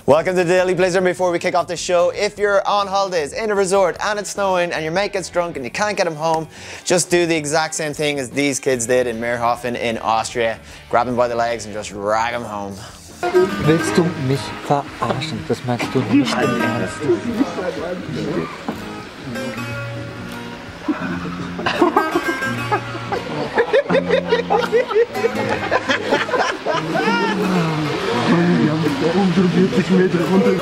Welcome to the Daily Blizzard. Before we kick off the show, if you're on holidays in a resort and it's snowing and your mate gets drunk and you can't get him home, just do the exact same thing as these kids did in Meerhofen in Austria. Grab him by the legs and just drag him home. Willst du mich verarschen? Das meinst du nicht im Ernst? Wir haben da unter 40 Meter runter.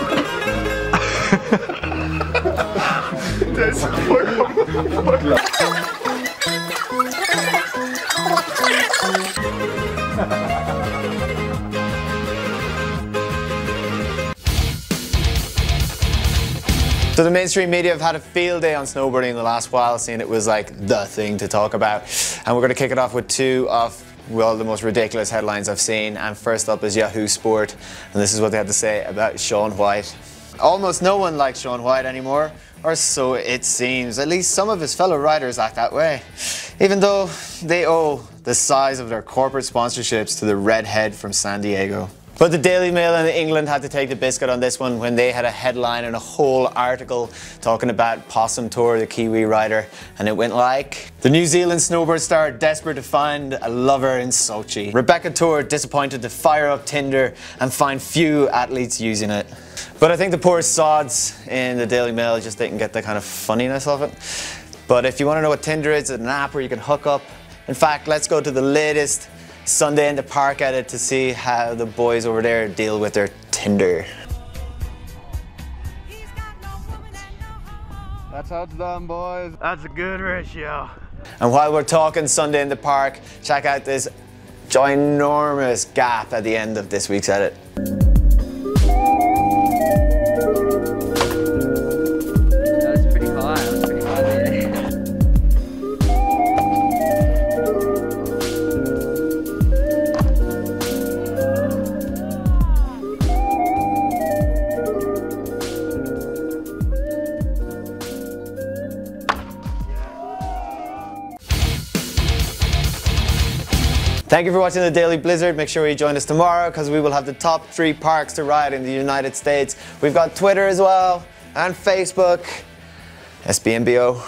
Der ist vollkommen. So the mainstream media have had a field day on snowboarding in the last while, seeing it was like the thing to talk about. And we're going to kick it off with two of, well, the most ridiculous headlines I've seen. And first up is Yahoo Sport, and this is what they had to say about Shaun White. Almost no one likes Shaun White anymore, or so it seems. At least some of his fellow riders act that way, even though they owe the size of their corporate sponsorships to the redhead from San Diego. But the Daily Mail in England had to take the biscuit on this one when they had a headline and a whole article talking about Possum Tour, the Kiwi rider, and it went like: the New Zealand snowboard star desperate to find a lover in Sochi. Rebecca Tour disappointed to fire up Tinder and find few athletes using it. But I think the poor sods in the Daily Mail just didn't get the kind of funniness of it. But if you want to know what Tinder is, it's an app where you can hook up. In fact, let's go to the latest Sunday in the Park edit to see how the boys over there deal with their Tinder. That's how it's done, boys. That's a good ratio. And while we're talking Sunday in the Park, check out this ginormous gap at the end of this week's edit. That's pretty high. That's pretty high there. Thank you for watching the Daily Blizzard. Make sure you join us tomorrow because we will have the top 3 parks to ride in the United States. We've got Twitter as well and Facebook. SBNBO.